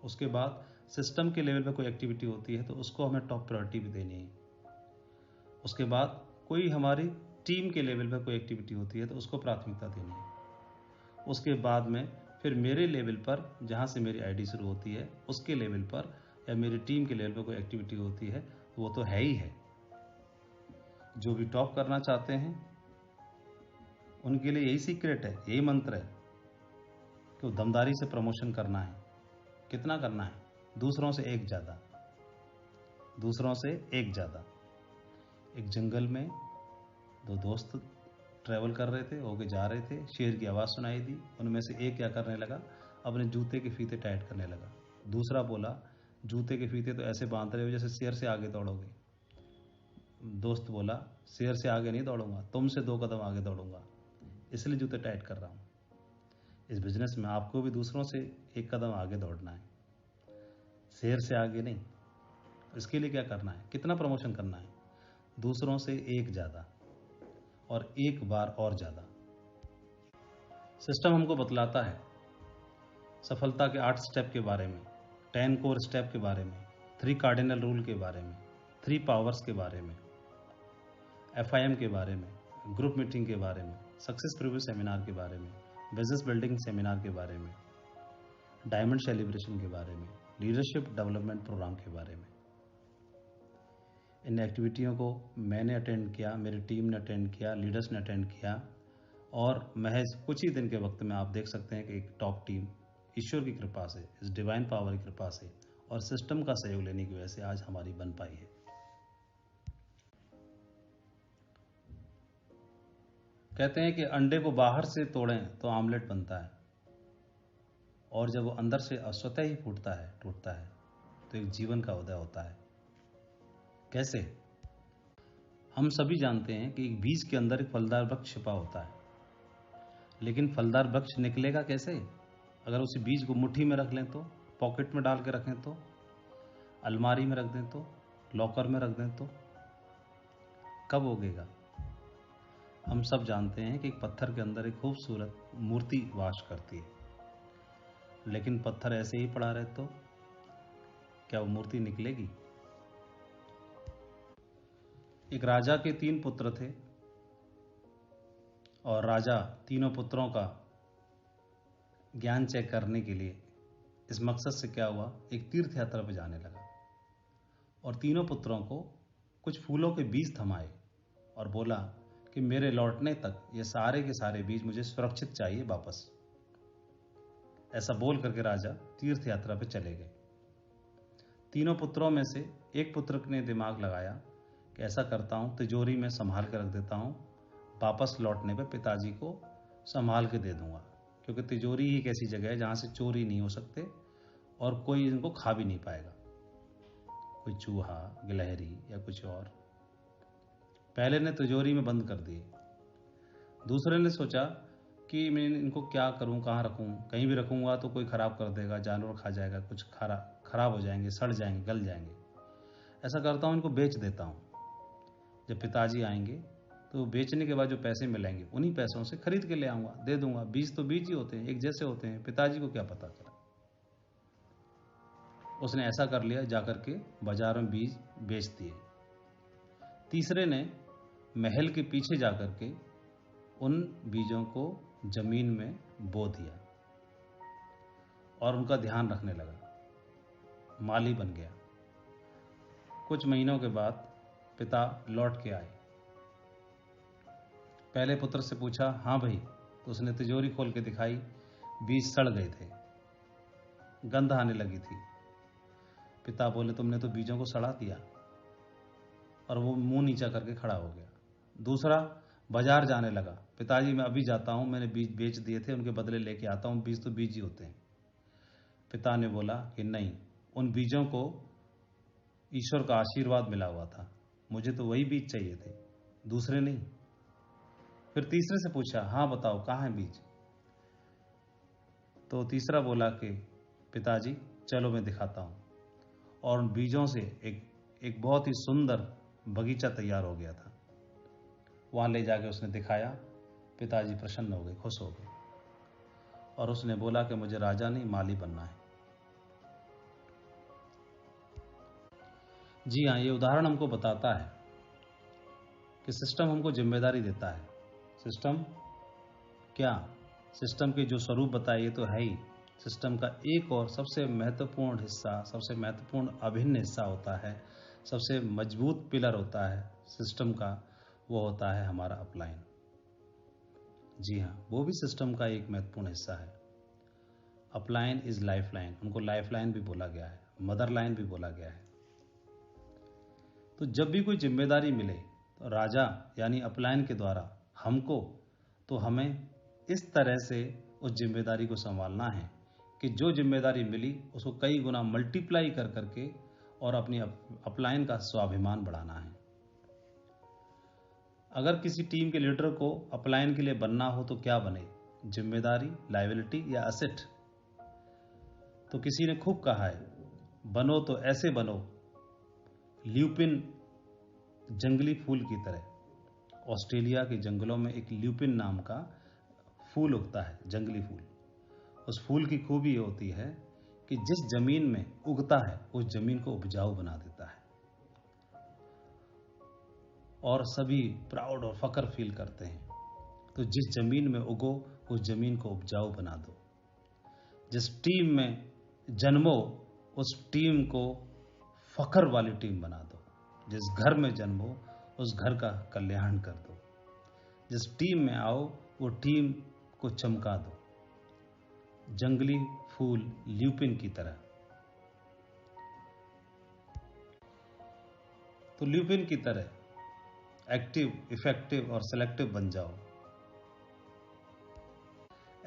[SPEAKER 1] उसके बाद सिस्टम के लेवल पर कोई एक्टिविटी होती है तो उसको हमें टॉप प्रायोरिटी भी देनी है। उसके बाद कोई हमारी टीम के लेवल पर कोई एक्टिविटी होती है तो उसको प्राथमिकता देनी है। उसके बाद में फिर मेरे लेवल पर जहाँ से मेरी आईडी शुरू होती है उसके लेवल पर या मेरी टीम के लेवल पर कोई एक्टिविटी होती है तो वो तो है ही है। जो भी टॉप करना चाहते हैं उनके लिए यही सीक्रेट है, यही मंत्र है कि दमदारी से प्रमोशन करना है। कितना करना है? दूसरों से एक ज़्यादा, दूसरों से एक ज़्यादा। एक जंगल में दो दोस्त ट्रैवल कर रहे थे, होके जा रहे थे, शेर की आवाज़ सुनाई दी। उनमें से एक क्या करने लगा, अपने जूते के फीते टाइट करने लगा। दूसरा बोला, जूते के फीते तो ऐसे बांध रहे हो जैसे शेर से आगे दौड़ोगे। दोस्त बोला, शेर से आगे नहीं दौड़ूंगा, तुमसे 2 कदम आगे दौड़ूंगा, इसलिए जूते टाइट कर रहा हूँ। इस बिजनेस में आपको भी दूसरों से 1 कदम आगे दौड़ना है, शेर से आगे नहीं। इसके लिए क्या करना है, कितना प्रमोशन करना है? दूसरों से एक ज़्यादा और एक बार और ज़्यादा। सिस्टम हमको बतलाता है सफलता के 8 स्टेप के बारे में, 10 कोर स्टेप के बारे में, 3 कार्डिनल रूल के बारे में, 3 पावर्स के बारे में, FIM के बारे में, ग्रुप मीटिंग के बारे में, सक्सेस प्रीव्यू सेमिनार के बारे में, बिजनेस बिल्डिंग सेमिनार के बारे में, डायमंड सेलिब्रेशन के बारे में, लीडरशिप डेवलपमेंट प्रोग्राम के बारे में। इन एक्टिविटियों को मैंने अटेंड किया, मेरी टीम ने अटेंड किया, लीडर्स ने अटेंड किया और महज कुछ ही दिन के वक्त में आप देख सकते हैं कि एक टॉप टीम ईश्वर की कृपा से, इस डिवाइन पावर की कृपा से और सिस्टम का सहयोग लेने की वजह से आज हमारी बन पाई है। कहते हैं कि अंडे को बाहर से तोड़ें तो आमलेट बनता है और जब वो अंदर से स्वतः ही फूटता है, टूटता है, तो एक जीवन का उदय होता है। कैसे? हम सभी जानते हैं कि एक बीज के अंदर एक फलदार वृक्ष छिपा होता है, लेकिन फलदार वृक्ष निकलेगा कैसे? अगर उसी बीज को मुट्ठी में रख लें तो, पॉकेट में डाल के रखें तो, अलमारी में रख दें तो, लॉकर में रख दें तो कब उगेगा? हम सब जानते हैं कि एक पत्थर के अंदर एक खूबसूरत मूर्ति वास करती है, लेकिन पत्थर ऐसे ही पड़ा रहे तो क्या वो मूर्ति निकलेगी? एक राजा के 3 पुत्र थे और राजा तीनों पुत्रों का ज्ञान चेक करने के लिए इस मकसद से क्या हुआ, एक तीर्थ यात्रा पर जाने लगा और तीनों पुत्रों को कुछ फूलों के बीज थमाए और बोला कि मेरे लौटने तक ये सारे के सारे बीज मुझे सुरक्षित चाहिए वापस। ऐसा बोल करके राजा तीर्थ यात्रा पे चले गए। तीनों पुत्रों में से एक पुत्र ने दिमाग लगाया कि ऐसा करता हूँ, तिजोरी में संभाल के रख देता हूँ, वापस लौटने पे पिताजी को संभाल के दे दूंगा, क्योंकि तिजोरी ही एक ऐसी जगह है जहाँ से चोरी नहीं हो सकते और कोई इनको खा भी नहीं पाएगा, कोई चूहा, गिलहरी या कुछ और। पहले ने तिजोरी में बंद कर दिए। दूसरे ने सोचा कि मैं इनको क्या करूं, कहाँ रखूं, कहीं भी रखूंगा तो कोई ख़राब कर देगा, जानवर खा जाएगा, कुछ खराब हो जाएंगे, सड़ जाएंगे, गल जाएंगे। ऐसा करता हूं, इनको बेच देता हूं। जब पिताजी आएंगे तो बेचने के बाद जो पैसे मिलेंगे उन्हीं पैसों से खरीद के ले आऊँगा, दे दूंगा। बीज तो बीज ही होते हैं, एक जैसे होते हैं, पिताजी को क्या पता चला। उसने ऐसा कर लिया, जाकर के बाजार में बीज बेच दिए। तीसरे ने महल के पीछे जाकर के उन बीजों को जमीन में बो दिया और उनका ध्यान रखने लगा, माली बन गया। कुछ महीनों के बाद पिता लौट के आए। पहले पुत्र से पूछा, हाँ भाई? तो उसने तिजोरी खोल के दिखाई, बीज सड़ गए थे, गंध आने लगी थी। पिता बोले, तुमने तो बीजों को सड़ा दिया, और वो मुंह नीचा करके खड़ा हो गया। दूसरा बाजार जाने लगा, पिताजी मैं अभी जाता हूं, मैंने बीज बेच दिए थे, उनके बदले लेके आता हूं, बीज तो बीज ही होते हैं। पिता ने बोला कि नहीं, उन बीजों को ईश्वर का आशीर्वाद मिला हुआ था, मुझे तो वही बीज चाहिए थे, दूसरे नहीं। फिर तीसरे से पूछा, हाँ बताओ कहाँ है बीज? तो तीसरा बोला कि पिताजी चलो मैं दिखाता हूँ, और उन बीजों से एक बहुत ही सुंदर बगीचा तैयार हो गया था। वहां ले जाके उसने दिखाया। पिताजी प्रसन्न हो गए, खुश हो गए, और उसने बोला कि मुझे राजा नहीं, माली बनना है। जी हाँ, ये उदाहरण हमको बताता है कि सिस्टम हमको जिम्मेदारी देता है। सिस्टम क्या? सिस्टम के जो स्वरूप बताए ये तो है ही। सिस्टम का एक और सबसे महत्वपूर्ण हिस्सा, सबसे महत्वपूर्ण अभिन्न हिस्सा होता है, सबसे मजबूत पिलर होता है सिस्टम का, वो होता है हमारा अपलाइन। जी हाँ, वो भी सिस्टम का एक महत्वपूर्ण हिस्सा है। अपलाइन इज लाइफ लाइन, उनको लाइफ लाइन भी बोला गया है, मदर लाइन भी बोला गया है। तो जब भी कोई जिम्मेदारी मिले तो राजा यानी अपलाइन के द्वारा हमको, तो हमें इस तरह से उस जिम्मेदारी को संभालना है कि जो जिम्मेदारी मिली उसको कई गुना मल्टीप्लाई कर करके और अपनी अपलाइन का स्वाभिमान बढ़ाना है। अगर किसी टीम के लीडर को अपलाइन के लिए बनना हो तो क्या बने? जिम्मेदारी, लायबिलिटी या असेट? तो किसी ने खूब कहा है, बनो तो ऐसे बनो ल्यूपिन जंगली फूल की तरह। ऑस्ट्रेलिया के जंगलों में एक ल्यूपिन नाम का फूल उगता है, जंगली फूल। उस फूल की खूबी ये होती है कि जिस जमीन में उगता है उस जमीन को उपजाऊ बना देता है, और सभी प्राउड और फख्र फील करते हैं। तो जिस जमीन में उगो उस जमीन को उपजाऊ बना दो। जिस टीम में जन्मो उस टीम को फख्र वाली टीम बना दो। जिस घर में जन्मो उस घर का कल्याण कर दो। जिस टीम में आओ वो टीम को चमका दो, जंगली फूल ल्यूपिन की तरह। तो ल्यूपिन की तरह एक्टिव, इफेक्टिव और सेलेक्टिव बन जाओ।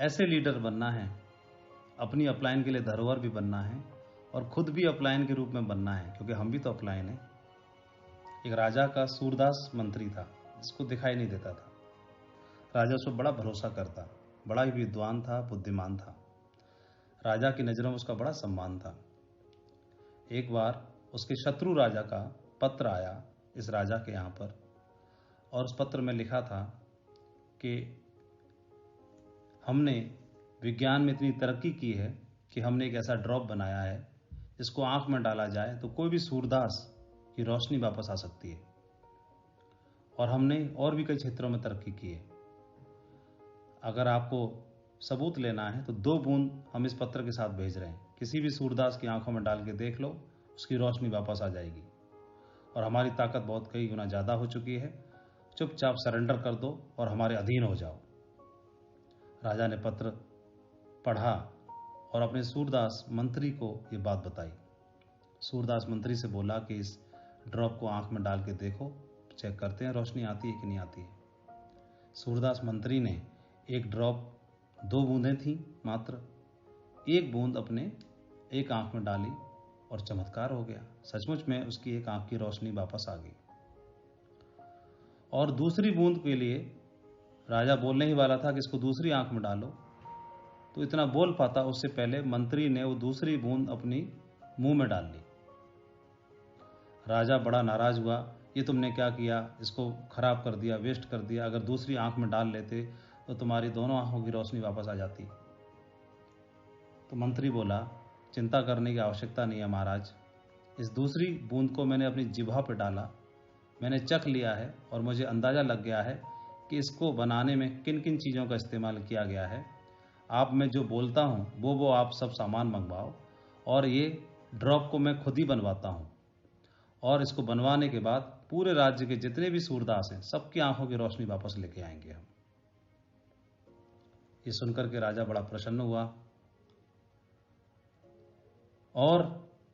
[SPEAKER 1] ऐसे लीडर बनना है, अपनी अपलाइन के लिए धरोहर भी बनना है और खुद भी अपलाइन के रूप में बनना है, क्योंकि हम भी तो अपलाइन हैं। एक राजा का सूरदास मंत्री था जिसको दिखाई नहीं देता था। राजा उस पर बड़ा भरोसा करता, बड़ा ही विद्वान था, बुद्धिमान था। राजा की नज़रों में उसका बड़ा सम्मान था। एक बार उसके शत्रु राजा का पत्र आया इस राजा के यहाँ पर, और उस पत्र में लिखा था कि हमने विज्ञान में इतनी तरक्की की है कि हमने एक ऐसा ड्रॉप बनाया है जिसको आंख में डाला जाए तो कोई भी सूरदास की रोशनी वापस आ सकती है, और हमने और भी कई क्षेत्रों में तरक्की की है। अगर आपको सबूत लेना है तो 2 बूंद हम इस पत्र के साथ भेज रहे हैं, किसी भी सूरदास की आंखों में डाल के देख लो, उसकी रोशनी वापस आ जाएगी, और हमारी ताकत बहुत कई गुना ज़्यादा हो चुकी है। चुपचाप सरेंडर कर दो और हमारे अधीन हो जाओ। राजा ने पत्र पढ़ा और अपने सूरदास मंत्री को ये बात बताई। सूरदास मंत्री से बोला कि इस ड्रॉप को आंख में डाल के देखो, चेक करते हैं रोशनी आती है कि नहीं आती है। सूरदास मंत्री ने एक ड्रॉप, 2 बूंदें थीं मात्र, 1 बूंद अपने एक आंख में डाली और चमत्कार हो गया। सचमुच में उसकी एक आंख की रोशनी वापस आ गई। और दूसरी बूंद के लिए राजा बोलने ही वाला था कि इसको दूसरी आंख में डालो, तो इतना बोल पाता उससे पहले मंत्री ने वो दूसरी बूंद अपनी मुंह में डाल ली। राजा बड़ा नाराज हुआ, ये तुमने क्या किया, इसको खराब कर दिया, वेस्ट कर दिया। अगर दूसरी आंख में डाल लेते तो तुम्हारी दोनों आंखों की रोशनी वापस आ जाती। तो मंत्री बोला, चिंता करने की आवश्यकता नहीं है महाराज, इस दूसरी बूंद को मैंने अपनी जिह्वा पर डाला, मैंने चख लिया है और मुझे अंदाज़ा लग गया है कि इसको बनाने में किन किन चीज़ों का इस्तेमाल किया गया है। आप मैं जो बोलता हूँ वो आप सब सामान मंगवाओ और ये ड्रॉप को मैं खुद ही बनवाता हूँ, और इसको बनवाने के बाद पूरे राज्य के जितने भी सूरदास हैं सबकी आंखों की रोशनी वापस लेके आएंगे हम। ये सुनकर के राजा बड़ा प्रसन्न हुआ। और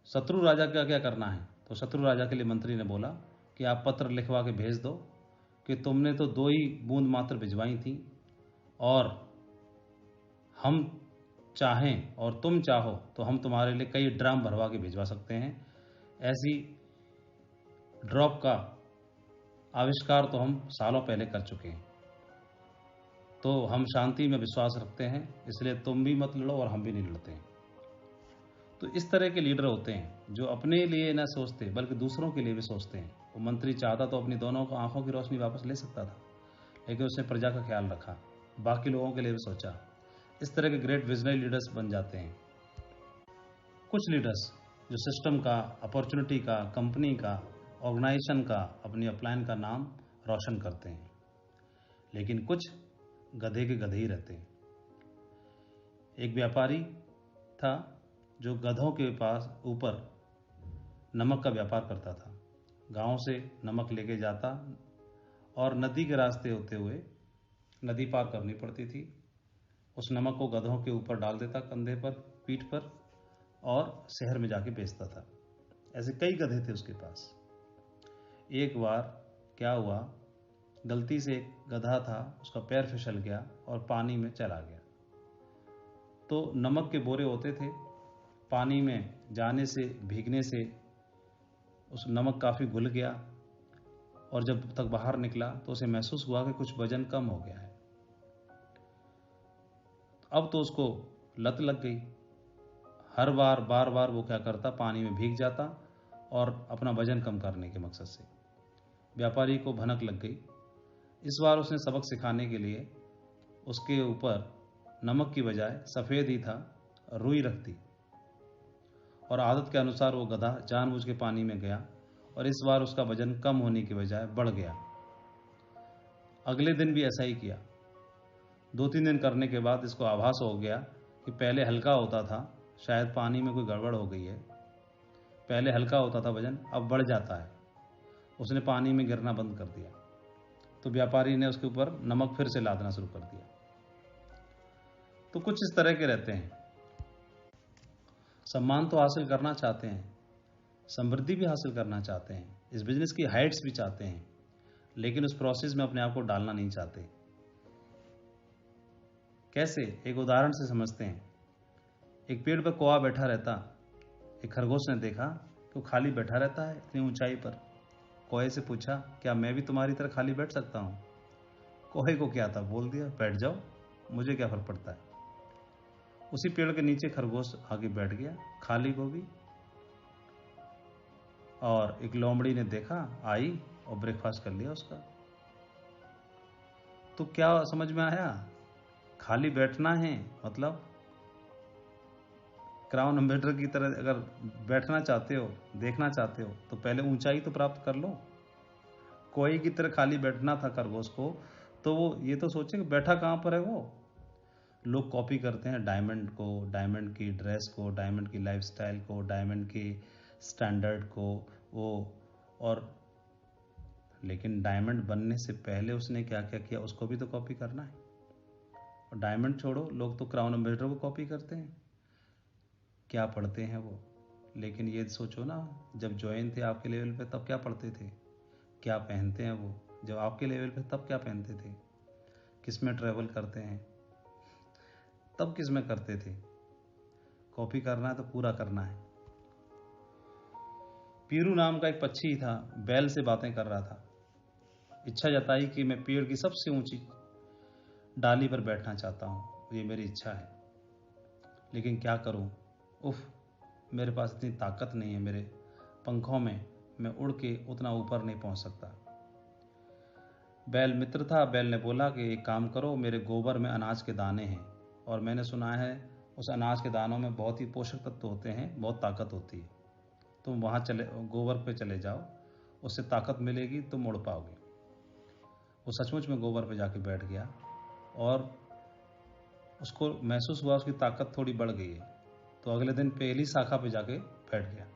[SPEAKER 1] शत्रु राजा का क्या करना है? तो शत्रु राजा के लिए मंत्री ने बोला कि आप पत्र लिखवा के भेज दो कि तुमने तो 2 ही बूंद मात्र भिजवाई थी, और हम चाहें और तुम चाहो तो हम तुम्हारे लिए कई ड्राम भरवा के भिजवा सकते हैं। ऐसी ड्रॉप का आविष्कार तो हम सालों पहले कर चुके हैं, तो हम शांति में विश्वास रखते हैं, इसलिए तुम भी मत लड़ो और हम भी नहीं लड़ते हैं। तो इस तरह के लीडर होते हैं जो अपने लिए न सोचते बल्कि दूसरों के लिए भी सोचते हैं। वो मंत्री चाहता तो अपनी दोनों आंखों की रोशनी वापस ले सकता था, लेकिन उसने प्रजा का ख्याल रखा, बाकी लोगों के लिए भी सोचा। इस तरह के ग्रेट विजनरी लीडर्स बन जाते हैं। कुछ लीडर्स जो सिस्टम का, अपॉर्चुनिटी का, कंपनी का, ऑर्गेनाइजेशन का, अपनी अपलाइन का नाम रोशन करते हैं, लेकिन कुछ गधे के गधे ही रहते हैं। एक व्यापारी था जो गधों के पास ऊपर नमक का व्यापार करता था। गांव से नमक लेके जाता और नदी के रास्ते होते हुए नदी पार करनी पड़ती थी। उस नमक को गधों के ऊपर डाल देता, कंधे पर, पीठ पर, और शहर में जाके बेचता था। ऐसे कई गधे थे उसके पास। एक बार क्या हुआ, गलती से एक गधा था, उसका पैर फिसल गया और पानी में चला गया। तो नमक के बोरे होते थे, पानी में जाने से, भीगने से उस नमक काफ़ी घुल गया, और जब तक बाहर निकला तो उसे महसूस हुआ कि कुछ वजन कम हो गया है। अब तो उसको लत लग गई। हर बार बार बार वो क्या करता, पानी में भीग जाता और अपना वजन कम करने के मकसद से। व्यापारी को भनक लग गई। इस बार उसने सबक सिखाने के लिए उसके ऊपर नमक की बजाय सफ़ेद ही था, रुई रख दी, और आदत के अनुसार वो गधा जानबूझ के पानी में गया, और इस बार उसका वजन कम होने की बजाय बढ़ गया। अगले दिन भी ऐसा ही किया। 2-3 दिन करने के बाद इसको आभास हो गया कि पहले हल्का होता था, शायद पानी में कोई गड़बड़ हो गई है। पहले हल्का होता था वजन, अब बढ़ जाता है। उसने पानी में गिरना बंद कर दिया। तो व्यापारी ने उसके ऊपर नमक फिर से लादना शुरू कर दिया। तो कुछ इस तरह के रहते हैं। सम्मान तो हासिल करना चाहते हैं, समृद्धि भी हासिल करना चाहते हैं, इस बिजनेस की हाइट्स भी चाहते हैं, लेकिन उस प्रोसेस में अपने आप को डालना नहीं चाहते। कैसे? एक उदाहरण से समझते हैं। एक पेड़ पर कौवा बैठा रहता। एक खरगोश ने देखा कि वो खाली बैठा रहता है इतनी ऊंचाई पर। कौवे से पूछा, क्या मैं भी तुम्हारी तरह खाली बैठ सकता हूँ? कौवे को क्या था, बोल दिया, बैठ जाओ, मुझे क्या फर्क पड़ता है। उसी पेड़ के नीचे खरगोश आगे बैठ गया, खाली को भी। और एक लोमड़ी ने देखा, आई और ब्रेकफास्ट कर लिया उसका। तो क्या समझ में आया? खाली बैठना है मतलब क्राउन एम्बेडर की तरह अगर बैठना चाहते हो, देखना चाहते हो, तो पहले ऊंचाई तो प्राप्त कर लो। कोई की तरह खाली बैठना था खरगोश को, तो वो ये तो सोचे कि बैठा कहाँ पर है वो। लोग कॉपी करते हैं डायमंड को, डायमंड की ड्रेस को, डायमंड की लाइफस्टाइल को, डायमंड की स्टैंडर्ड को, वो, और लेकिन डायमंड बनने से पहले उसने क्या क्या किया उसको भी तो कॉपी करना है। और डायमंड छोड़ो, लोग तो क्राउन एम्बेसडर को कॉपी करते हैं। क्या पढ़ते हैं वो, लेकिन ये सोचो ना, जब ज्वाइन थे आपके लेवल पे तब क्या पढ़ते थे, क्या पहनते हैं वो, जब आपके लेवल पे तब क्या पहनते थे, किस में ट्रैवल करते हैं, तब किस में करते थे। कॉपी करना है तो पूरा करना है। पीरू नाम का एक पक्षी था, बैल से बातें कर रहा था। इच्छा जताई कि मैं पेड़ की सबसे ऊंची डाली पर बैठना चाहता हूँ, ये मेरी इच्छा है, लेकिन क्या करूँ, उफ, मेरे पास इतनी ताकत नहीं है मेरे पंखों में, मैं उड़ के उतना ऊपर नहीं पहुंच सकता। बैल मित्र था। बैल ने बोला कि एक काम करो, मेरे गोबर में अनाज के दाने हैं और मैंने सुना है उस अनाज के दानों में बहुत ही पोषक तत्व होते हैं, बहुत ताकत होती है। तुम वहाँ चले, गोबर पे चले जाओ, उससे ताकत मिलेगी, तुम उड़ पाओगे। वो सचमुच में गोबर पे जाके बैठ गया और उसको महसूस हुआ उसकी ताकत थोड़ी बढ़ गई है। तो अगले दिन पहली शाखा पे जाके बैठ गया।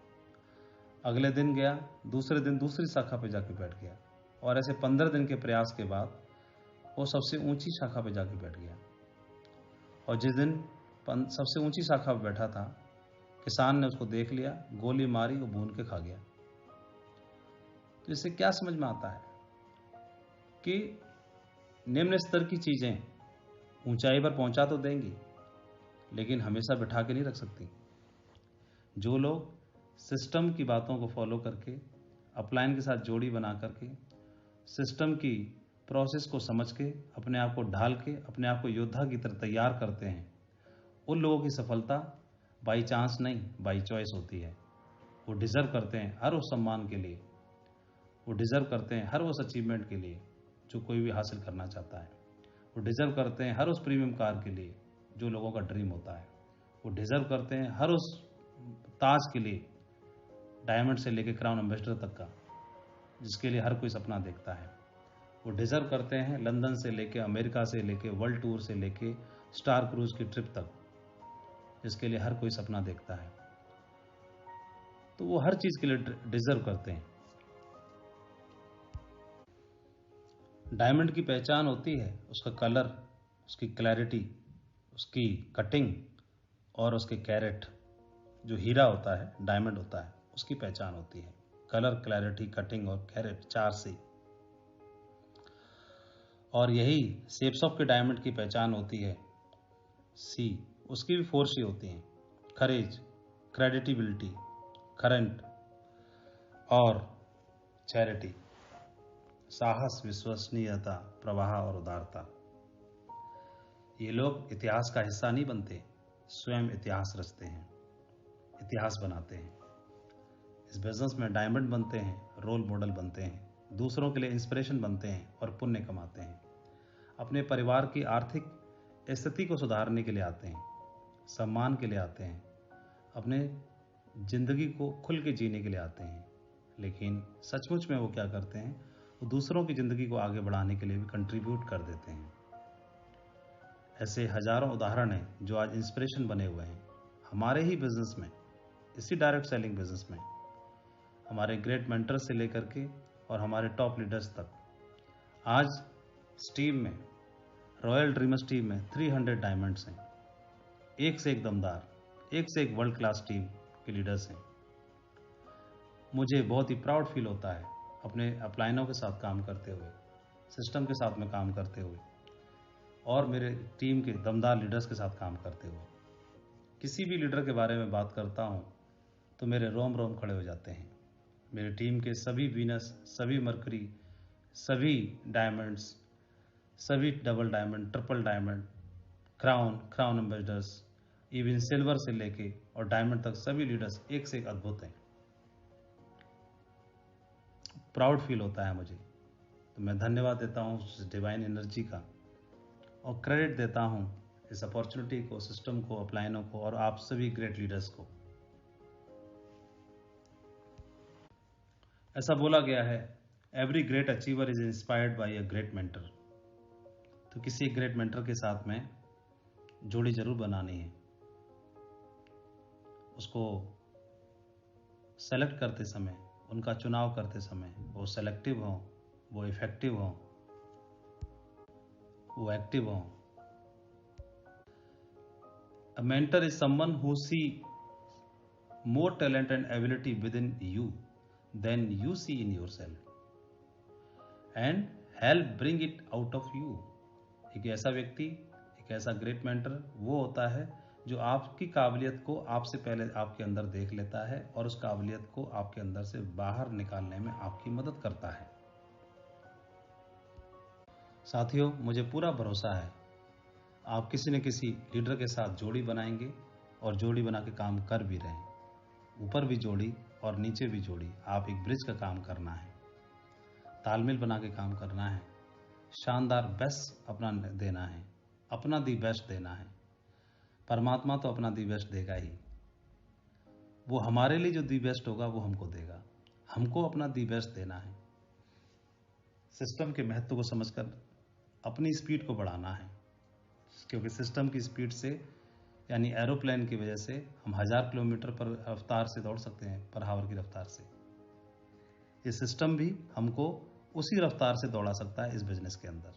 [SPEAKER 1] अगले दिन गया, दूसरे दिन दूसरी शाखा पे जाके बैठ गया और ऐसे 15 दिन के प्रयास के बाद वो सबसे ऊंची शाखा पे जाके बैठ गया। और जिस दिन सबसे ऊंची शाखा पे बैठा था, किसान ने उसको देख लिया, गोली मारी, वो भून के खा गया। तो इससे क्या समझ में आता है कि निम्न स्तर की चीजें ऊंचाई पर पहुंचा तो देंगी, लेकिन हमेशा बिठा के नहीं रख सकती। जो लोग सिस्टम की बातों को फॉलो करके, अपलाइन के साथ जोड़ी बना करके, सिस्टम की प्रोसेस को समझ के, अपने आप को ढाल के, अपने आप को योद्धा की तरह तैयार करते हैं, उन लोगों की सफलता बाई चांस नहीं, बाई चॉइस होती है। वो डिजर्व करते हैं हर उस सम्मान के लिए, वो डिजर्व करते हैं हर उस अचीवमेंट के लिए जो कोई भी हासिल करना चाहता है। वो डिजर्व करते हैं हर उस प्रीमियम कार के लिए जो लोगों का ड्रीम होता है। वो डिजर्व करते हैं हर उस ताज के लिए, डायमंड से लेकर क्राउन एम्बेसडर तक का, जिसके लिए हर कोई सपना देखता है। वो डिजर्व करते हैं लंदन से लेके, अमेरिका से लेके, वर्ल्ड टूर से लेके, स्टार क्रूज की ट्रिप तक, जिसके लिए हर कोई सपना देखता है। तो वो हर चीज के लिए डिजर्व करते हैं। डायमंड की पहचान होती है उसका कलर, उसकी क्लैरिटी, उसकी कटिंग और उसके कैरेट। जो हीरा होता है, डायमंड होता है, उसकी पहचान होती है कलर, क्लैरिटी, कटिंग और कैरेट, 4C। और यही शेप्स ऑफ के डायमंड की पहचान होती है C। उसकी भी 4C होती हैं, करेज, क्रेडिटिबिलिटी, करंट और चैरिटी। साहस, विश्वसनीयता, प्रवाह और उदारता। ये लोग इतिहास का हिस्सा नहीं बनते, स्वयं इतिहास रचते हैं, इतिहास बनाते हैं। इस बिजनेस में डायमंड बनते हैं, रोल मॉडल बनते हैं, दूसरों के लिए इंस्पिरेशन बनते हैं और पुण्य कमाते हैं। अपने परिवार की आर्थिक स्थिति को सुधारने के लिए आते हैं, सम्मान के लिए आते हैं, अपने जिंदगी को खुल के जीने के लिए आते हैं। लेकिन सचमुच में वो क्या करते हैं, वो दूसरों की जिंदगी को आगे बढ़ाने के लिए भी कंट्रीब्यूट कर देते हैं। ऐसे हजारों उदाहरण हैं जो आज इंस्पिरेशन बने हुए हैं हमारे ही बिजनेस में, इसी डायरेक्ट सेलिंग बिजनेस में। हमारे ग्रेट मेंटर से लेकर के और हमारे टॉप लीडर्स तक। आज टीम में, रॉयल ड्रीमर्स टीम में 300 डायमंड्स हैं, एक से एक दमदार, एक से एक वर्ल्ड क्लास टीम के लीडर्स हैं। मुझे बहुत ही प्राउड फील होता है अपने अपलाइनों के साथ काम करते हुए, सिस्टम के साथ में काम करते हुए और मेरे टीम के दमदार लीडर्स के साथ काम करते हुए। किसी भी लीडर के बारे में बात करता हूँ तो मेरे रोम रोम खड़े हो जाते हैं। मेरी टीम के सभी वीनस, सभी मरकरी, सभी डायमंड्स, सभी double diamond, triple diamond, crown ambassadors, even silver से लेके और डायमंड तक सभी लीडर्स एक से एक अद्भुत हैं। प्राउड फील होता है मुझे। तो मैं धन्यवाद देता हूँ उस डिवाइन एनर्जी का और क्रेडिट देता हूँ इस अपॉर्चुनिटी को, सिस्टम को, अपलाइनों को और आप सभी ग्रेट लीडर्स को। ऐसा बोला गया है, every great achiever is inspired by a great mentor. तो किसी ग्रेट मेंटर के साथ में जोड़ी जरूर बनानी है। उसको सेलेक्ट करते समय, उनका चुनाव करते समय वो सेलेक्टिव हो, वो इफेक्टिव हो, वो एक्टिव हो। A mentor is someone who see more talent and ability within you than you see in yourself, and help bring it out of you. एक ऐसा व्यक्ति, एक ऐसा ग्रेट मेंटर वो होता है जो आपकी काबिलियत को आपसे पहले आपके अंदर देख लेता है और उस काबिलियत को आपके अंदर से बाहर निकालने में आपकी मदद करता है। साथियों, मुझे पूरा भरोसा है आप किसी न किसी लीडर के साथ जोड़ी बनाएंगे और जोड़ी बना के काम कर भी रहे हैं। ऊपर भी जोड़ी और नीचे भी जोड़ी, आप एक ब्रिज का काम करना है, तालमेल बना के काम करना है, शानदार बेस्ट अपना देना है, अपना दी बेस्ट देना है। परमात्मा तो अपना दी बेस्ट देगा ही, वो हमारे लिए जो दी बेस्ट होगा वो हमको देगा, हमको अपना दी बेस्ट देना है। सिस्टम के महत्व को समझकर अपनी स्पीड को बढ़ाना है, क्योंकि सिस्टम की स्पीड से यानी एरोप्लेन की वजह से हम 1000 किलोमीटर पर रफ्तार से दौड़ सकते हैं, पर हावर की रफ्तार से। ये सिस्टम भी हमको उसी रफ्तार से दौड़ा सकता है इस बिजनेस के अंदर।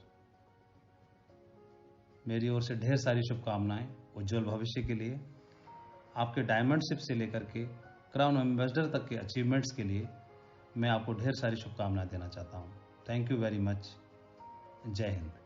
[SPEAKER 1] मेरी ओर से ढेर सारी शुभकामनाएं उज्जवल भविष्य के लिए। आपके डायमंड शिप से लेकर के क्राउन एम्बेसडर तक के अचीवमेंट्स के लिए मैं आपको ढेर सारी शुभकामनाएं देना चाहता हूं। Thank you very much. जय हिंद।